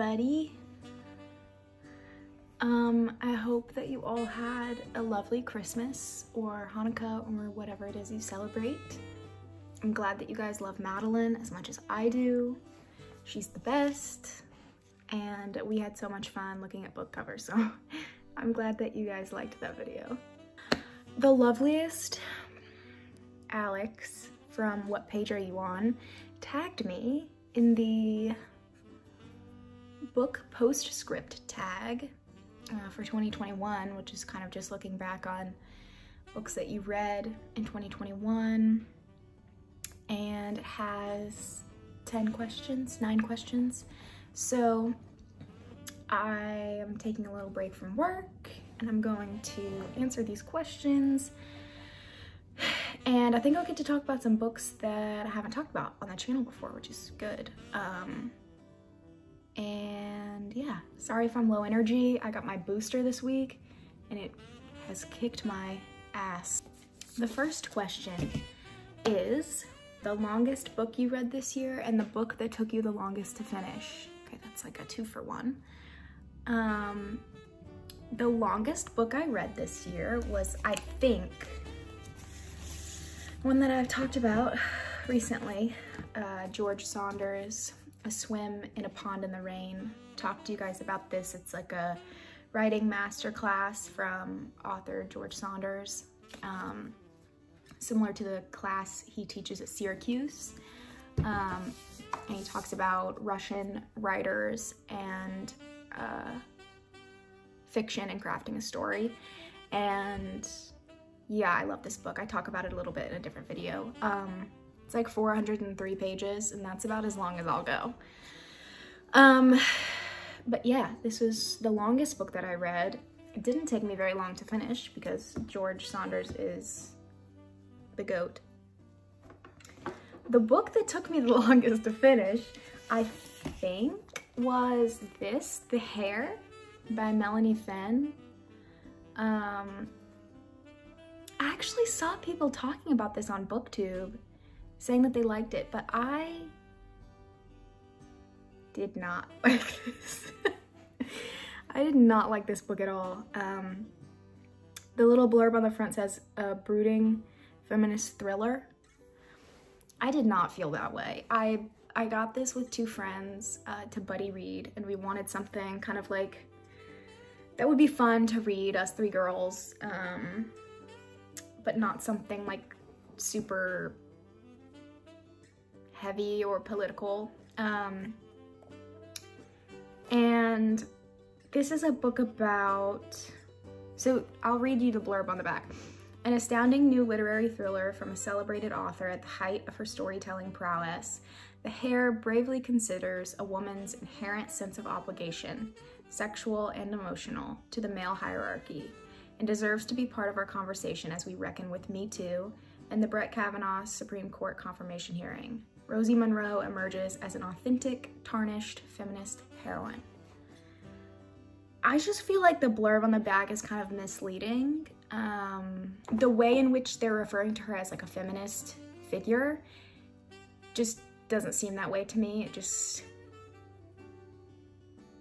everybody. I hope that you all had a lovely Christmas or Hanukkah or whatever it is you celebrate. I'm glad that you guys love Madeline as much as I do. She's the best, and we had so much fun looking at book covers, so I'm glad that you guys liked that video. The loveliest Alex from What Page Are You On tagged me in the book postscript tag for 2021, which is kind of just looking back on books that you read in 2021, and it has 9 questions. So I am taking a little break from work and I'm going to answer these questions, and I think I'll get to talk about some books that I haven't talked about on the channel before, which is good. And yeah, sorry if I'm low energy. I got my booster this week and it has kicked my ass. The first question is the longest book you read this year and the book that took you the longest to finish. Okay, that's like a 2 for 1. The longest book I read this year was, I think, one that I've talked about recently, George Saunders, A Swim in a Pond in the Rain. Talked to you guys about this. It's like a writing masterclass from author George Saunders, similar to the class he teaches at Syracuse. And he talks about Russian writers and fiction and crafting a story. And yeah, I love this book. I talk about it a little bit in a different video. It's like 403 pages, and that's about as long as I'll go. But yeah, this was the longest book that I read. It didn't take me very long to finish because George Saunders is the GOAT. The book that took me the longest to finish, I think, was this, The Hare by Melanie. I actually saw people talking about this on BookTube, saying that they liked it, but I did not like this. I did not like this book at all. The little blurb on the front says, a brooding feminist thriller. I did not feel that way. I got this with 2 friends to buddy read, and we wanted something kind of like, that would be fun to read, us 3 girls, but not something like super heavy or political. And this is a book about, so I'll read you the blurb on the back. An astounding new literary thriller from a celebrated author at the height of her storytelling prowess, The Hare bravely considers a woman's inherent sense of obligation, sexual and emotional, to the male hierarchy, and deserves to be part of our conversation as we reckon with Me Too and the Brett Kavanaugh Supreme Court confirmation hearing. Rosie Monroe emerges as an authentic, tarnished feminist heroine. I just feel like the blurb on the back is kind of misleading. The way in which they're referring to her as like a feminist figure just doesn't seem that way to me.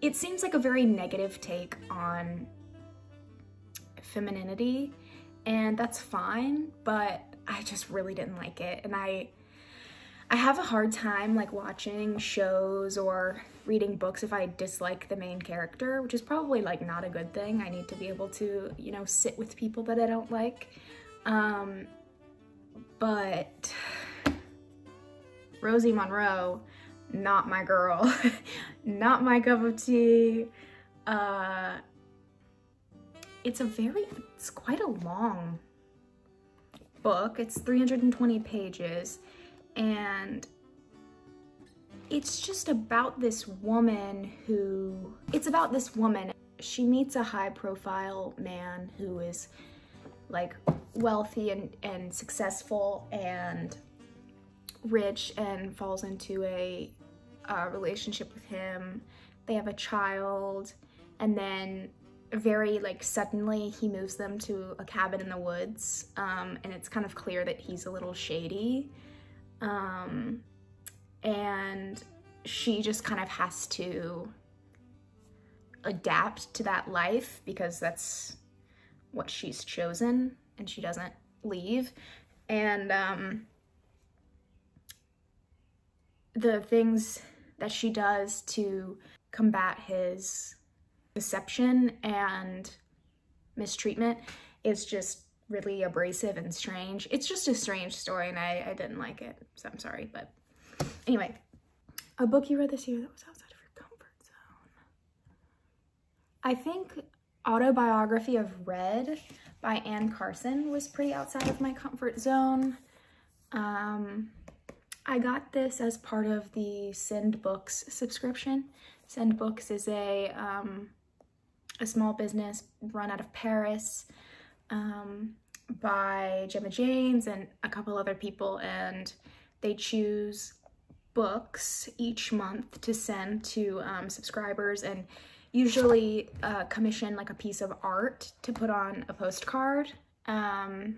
It seems like a very negative take on femininity, and that's fine, but I just really didn't like it. And I have a hard time like watching shows or reading books if I dislike the main character, which is probably like not a good thing. I need to be able to, you know, sit with people that I don't like. But Rosie Monroe, not my girl, not my cup of tea. It's quite a long book. It's 320 pages, and it's just about this woman she meets a high-profile man who is like wealthy and successful and rich, and falls into a relationship with him. They have a child, and then very like suddenly he moves them to a cabin in the woods, and it's kind of clear that he's a little shady, and she just kind of has to adapt to that life because that's what she's chosen and she doesn't leave. And the things that she does to combat his deception and mistreatment is just really abrasive and strange. It's just a strange story and I didn't like it, so I'm sorry. But anyway, a book you read this year that was outside of your comfort zone. I think Autobiography of Reid by Carson was pretty outside of my comfort zone. I got this as part of the Send Books subscription. Send Books is a small business run out of Paris by Gemma James and a couple other people, and they choose books each month to send to subscribers, and usually commission like a piece of art to put on a postcard and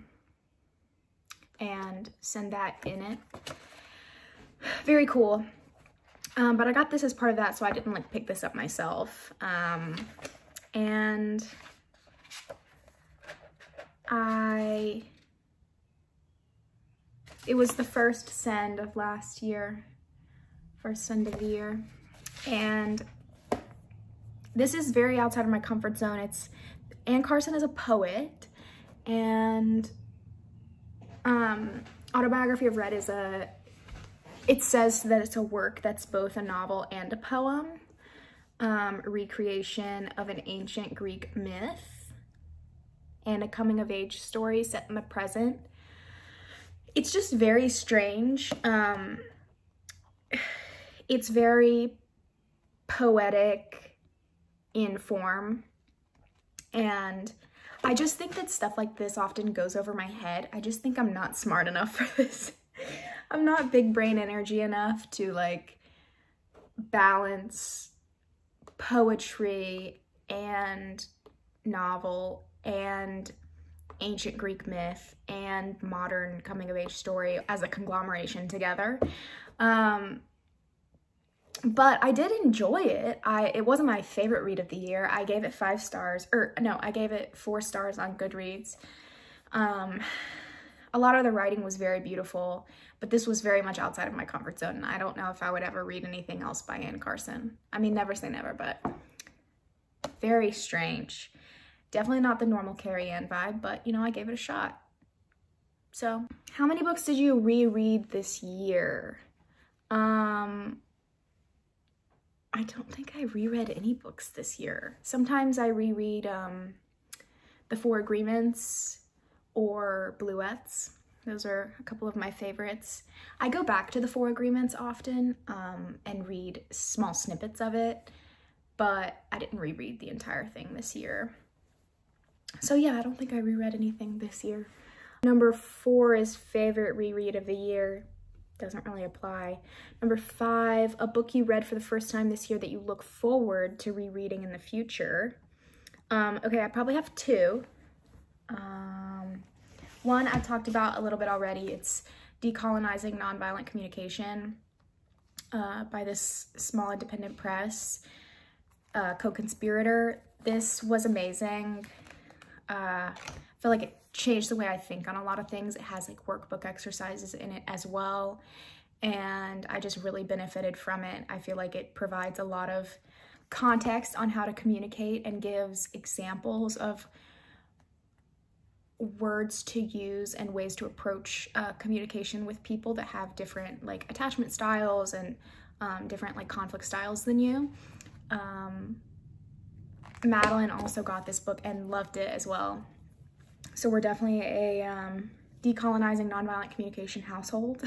send that in it. Very cool. But I got this as part of that, so I didn't like pick this up myself. And it was the first send of last year, first send of the year. And this is very outside of my comfort zone. It's, Carson is a poet, and Autobiography of Reid is it says that it's a work that's both a novel and a poem, a recreation of an ancient Greek myth, and a coming-of-age story set in the present. It's just very strange. It's very poetic in form, and I just think that stuff like this often goes over my head. I just think I'm not smart enough for this. I'm not big brain energy enough to like balance poetry and novel and ancient Greek myth and modern coming of age story as a conglomeration together. But I did enjoy it. It wasn't my favorite read of the year. I gave it 5 stars, or no, I gave it 4 stars on Goodreads. A lot of the writing was very beautiful, but this was very much outside of my comfort zone, and I don't know if I would ever read anything else by Carson. I mean, never say never, but very strange. Definitely not the normal Carrie Ann vibe, but you know, I gave it a shot. So, how many books did you reread this year? I don't think I reread any books this year. Sometimes I reread The 4 Agreements or Bluettes. Those are a couple of my favorites. I go back to The 4 Agreements often and read small snippets of it, but I didn't reread the entire thing this year. So yeah, I don't think I reread anything this year. Number 4 is favorite reread of the year. Doesn't really apply. Number 5, a book you read for the first time this year that you look forward to rereading in the future. Okay, I probably have 2. One I've talked about a little bit already. It's Decolonizing Non-Violent Communication by this small independent press, co-conspirator. This was amazing. I feel like it changed the way I think on a lot of things. It has like workbook exercises in it as well, and I just really benefited from it. I feel like it provides a lot of context on how to communicate and gives examples of words to use and ways to approach communication with people that have different like attachment styles and different like conflict styles than you. Madeline also got this book and loved it as well. So we're definitely a decolonizing nonviolent communication household.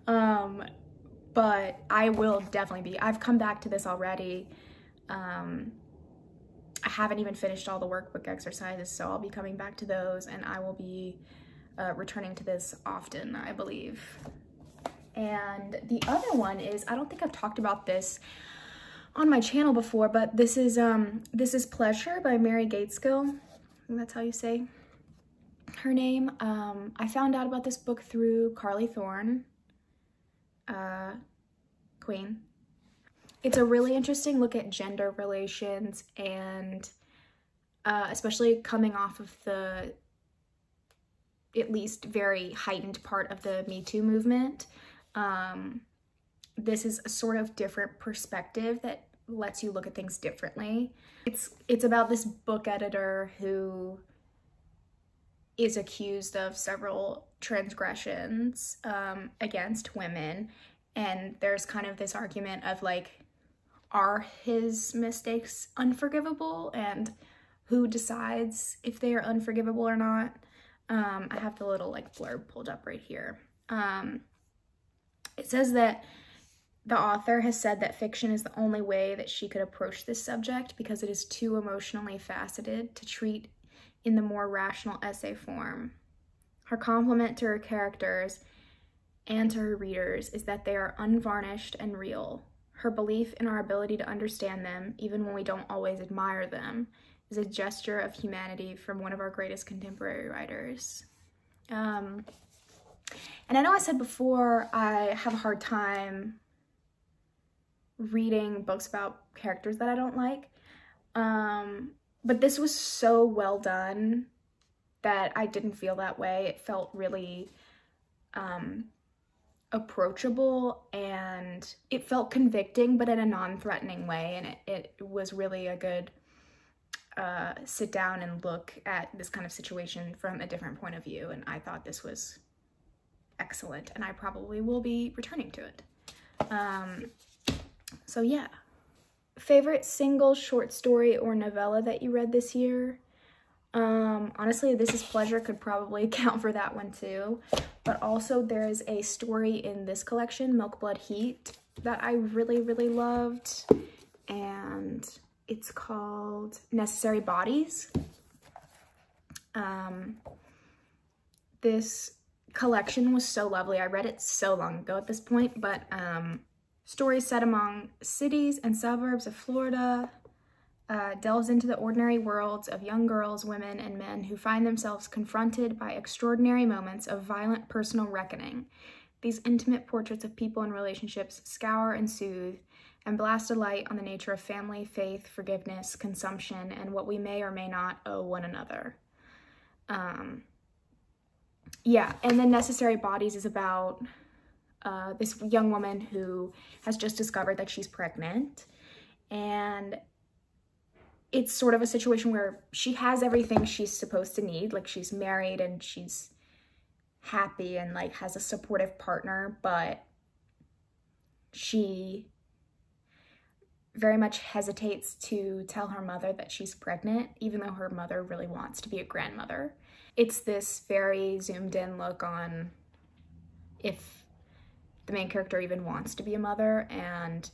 But I will definitely be. I've come back to this already. I haven't even finished all the workbook exercises, so I'll be coming back to those, and I will be returning to this often, I believe. And the other one is, I don't think I've talked about this on my channel before, but this is Pleasure by Mary Gaitskill. I think that's how you say her name. I found out about this book through Carly Thorne, Queen. It's a really interesting look at gender relations, and especially coming off of the at least very heightened part of the Me Too movement. This is a sort of different perspective that lets you look at things differently. It's about this book editor who is accused of several transgressions against women, and there's kind of this argument of like, are his mistakes unforgivable, and who decides if they are unforgivable or not. I have the little like blurb pulled up right here. It says that the author has said that fiction is the only way that she could approach this subject because it is too emotionally faceted to treat in the more rational essay form. Her compliment to her characters and to her readers is that they are unvarnished and real. Her belief in our ability to understand them, even when we don't always admire them, is a gesture of humanity from one of our greatest contemporary writers. And I know I said before I have a hard time reading books about characters that I don't like, but this was so well done that I didn't feel that way. It felt really approachable, and it felt convicting, but in a non-threatening way, and it was really a good sit down and look at this kind of situation from a different point of view, and I thought this was excellent, and I probably will be returning to it. So yeah. Favorite single short story or novella that you read this year? Honestly, This Is Pleasure could probably count for that one too, but also there is a story in this collection, Milk, Blood, Heat, that I really, really loved, and it's called Necessary Bodies. This collection was so lovely. I read it so long ago at this point, but stories set among cities and suburbs of Florida, delves into the ordinary worlds of young girls, women, and men who find themselves confronted by extraordinary moments of violent personal reckoning. These intimate portraits of people and relationships scour and soothe and blast a light on the nature of family, faith, forgiveness, consumption, and what we may or may not owe one another. Yeah, and then Necessary Bodies is about this young woman who has just discovered that she's pregnant, and it's sort of a situation where she has everything she's supposed to need, like she's married and she's happy and like has a supportive partner, but she very much hesitates to tell her mother that she's pregnant, even though her mother really wants to be a grandmother. It's this very zoomed in look on if the main character even wants to be a mother, and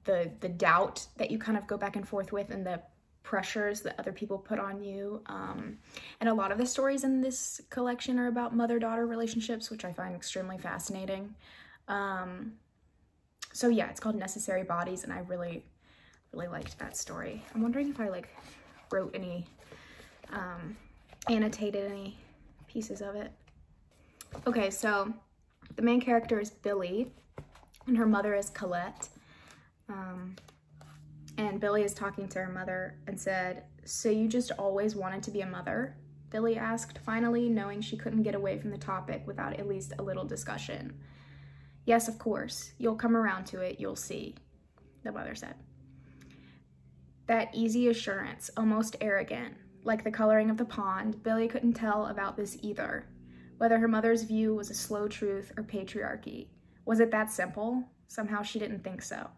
the doubt that you kind of go back and forth with, and the pressures that other people put on you. And a lot of the stories in this collection are about mother-daughter relationships, which I find extremely fascinating. So yeah, it's called Necessary Bodies, and I really, really liked that story. I'm wondering if I like wrote any, annotated any pieces of it. Okay, so the main character is Billy, and her mother is Colette. And Billy is talking to her mother and said, "So you just always wanted to be a mother?" Billy asked, finally, knowing she couldn't get away from the topic without at least a little discussion. "Yes, of course. You'll come around to it, you'll see," the mother said. That easy assurance, almost arrogant, like the coloring of the pond, Billy couldn't tell about this either. Whether her mother's view was a slow truth or patriarchy. Was it that simple? Somehow she didn't think so.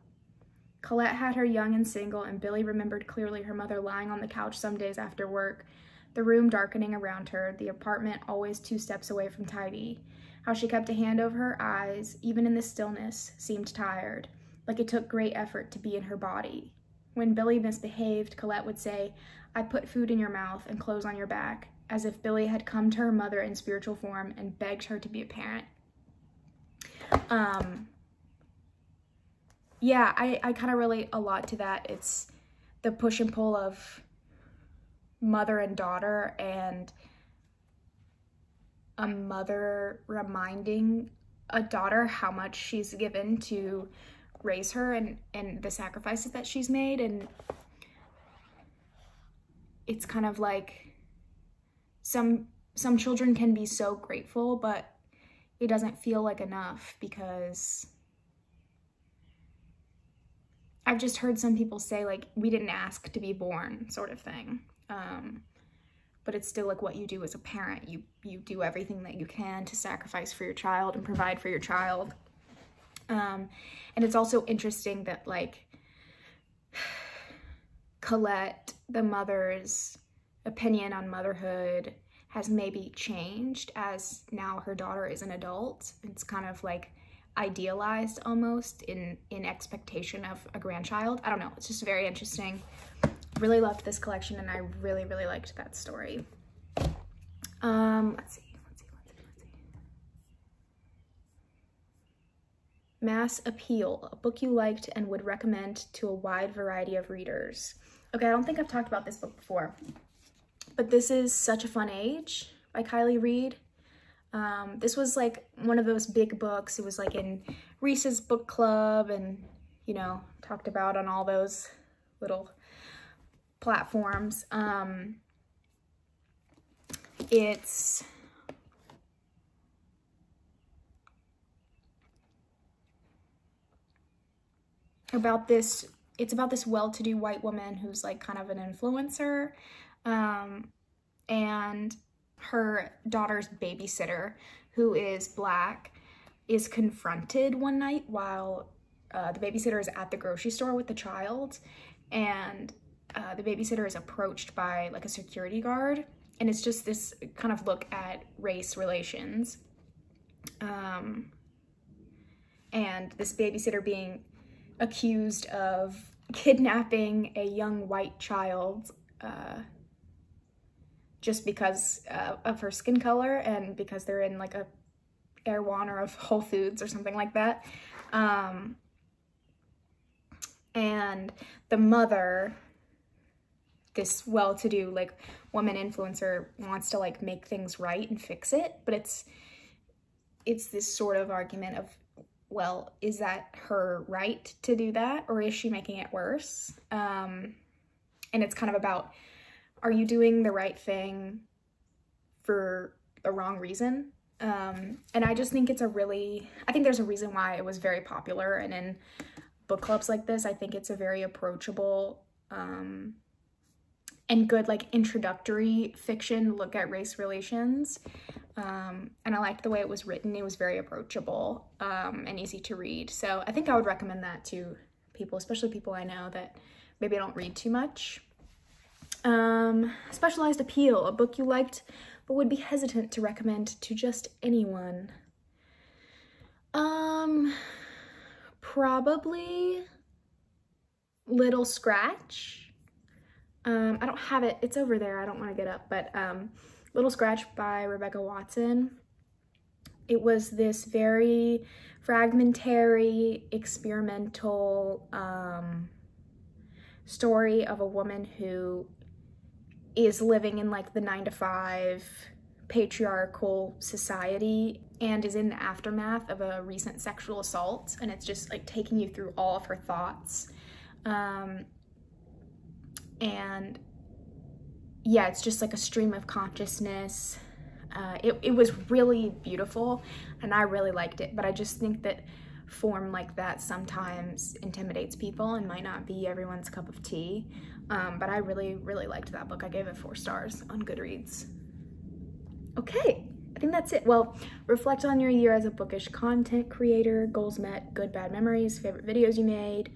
Colette had her young and single, and Billy remembered clearly her mother lying on the couch some days after work, the room darkening around her, the apartment always 2 steps away from tidy. How she kept a hand over her eyes, even in the stillness, seemed tired, like it took great effort to be in her body. When Billy misbehaved, Colette would say, "I put food in your mouth and clothes on your back," as if Billy had come to her mother in spiritual form and begged her to be a parent. Yeah, I kind of relate a lot to that. It's the push and pull of mother and daughter, and a mother reminding a daughter how much she's given to raise her and the sacrifices that she's made. And it's kind of like some children can be so grateful, but it doesn't feel like enough, because I've just heard some people say, like, we didn't ask to be born, sort of thing. But it's still like what you do as a parent. You do everything that you can to sacrifice for your child and provide for your child. And it's also interesting that, like, Colette, the mother's opinion on motherhood has maybe changed as now her daughter is an adult. It's kind of like idealized almost in expectation of a grandchild. I don't know, it's just very interesting. Really loved this collection, and I really, really liked that story. Let's see. Mass Appeal, a book you liked and would recommend to a wide variety of readers. Okay, I don't think I've talked about this book before, but this is Such a Fun Age by Kiley, Reid. This was like one of those big books. It was like in Reese's book club and, you know, talked about on all those little platforms. It's about this well-to-do white woman who's like kind of an influencer, and her daughter's babysitter, who is Black, is confronted one night while the babysitter is at the grocery store with the child, and the babysitter is approached by like a security guard, and it's just this kind of look at race relations, and this babysitter being accused of kidnapping a young white child just because of her skin color and because they're in like a Erewhon or of Whole Foods or something like that. And the mother, this well-to-do like woman influencer, wants to like make things right and fix it, but it's this sort of argument of, well, is that her right to do that, or is she making it worse? And it's kind of about, are you doing the right thing for the wrong reason? And I just think I think there's a reason why it was very popular, and in book clubs like this, I think it's a very approachable and good like introductory fiction look at race relations. And I liked the way it was written. It was very approachable and easy to read. So I think I would recommend that to people, especially people I know that maybe don't read too much. Specialized Appeal, a book you liked but would be hesitant to recommend to just anyone. Probably Little Scratch. I don't have it. It's over there. I don't want to get up, but Little Scratch by Rebecca Watson. It was this very fragmentary, experimental story of a woman who is living in like the 9-to-5 patriarchal society and is in the aftermath of a recent sexual assault, and it's just like taking you through all of her thoughts. And yeah, it's just like a stream of consciousness. It was really beautiful and I really liked it, but I just think that form like that sometimes intimidates people and might not be everyone's cup of tea. But I really, really liked that book. I gave it 4 stars on Goodreads. Okay, I think that's it. Well, reflect on your year as a bookish content creator, goals met, good, bad memories, favorite videos you made.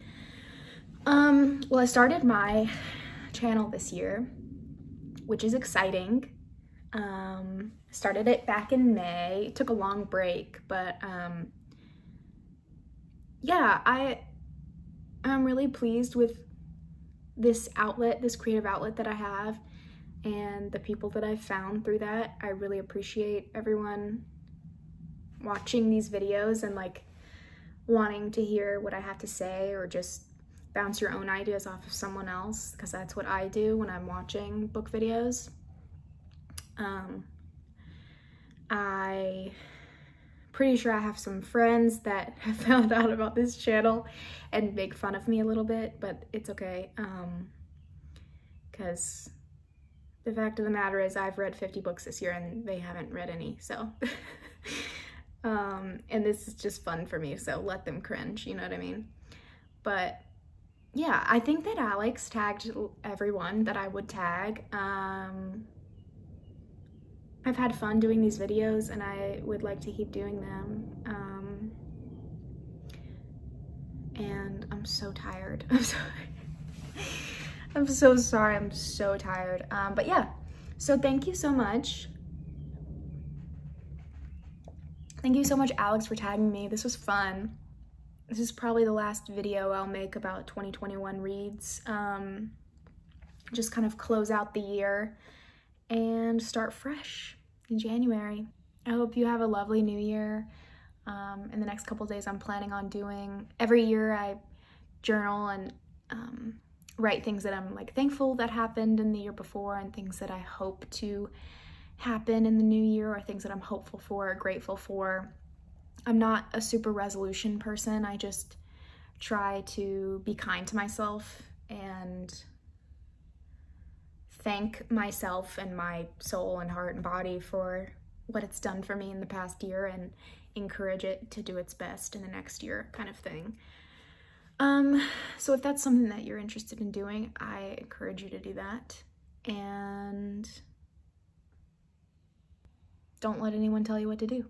Well, I started my channel this year, which is exciting. Started it back in May. It took a long break, but yeah, I'm really pleased with this outlet, this creative outlet that I have, and the people that I've found through that. I really appreciate everyone watching these videos and like wanting to hear what I have to say, or just bounce your own ideas off of someone else, because that's what I do when I'm watching book videos. I pretty sure I have some friends that have found out about this channel and make fun of me a little bit, but it's okay. Because the fact of the matter is I've read 50 books this year and they haven't read any, so. And this is just fun for me, so let them cringe, you know what I mean? But yeah, I think that Alex tagged everyone that I would tag. I've had fun doing these videos and I would like to keep doing them. And I'm so tired. I'm sorry. I'm so sorry, I'm so tired. But yeah, so thank you so much. Thank you so much, Alex, for tagging me. This was fun. This is probably the last video I'll make about 2021 reads. Just kind of close out the year and start fresh in January. I hope you have a lovely new year. In the next couple days, I'm planning on doing, every year I journal and write things that I'm like thankful that happened in the year before and things that I hope to happen in the new year or things that I'm hopeful for or grateful for. I'm not a super resolution person. I just try to be kind to myself and thank myself and my soul and heart and body for what it's done for me in the past year and encourage it to do its best in the next year, kind of thing. So if that's something that you're interested in doing, I encourage you to do that. And don't let anyone tell you what to do.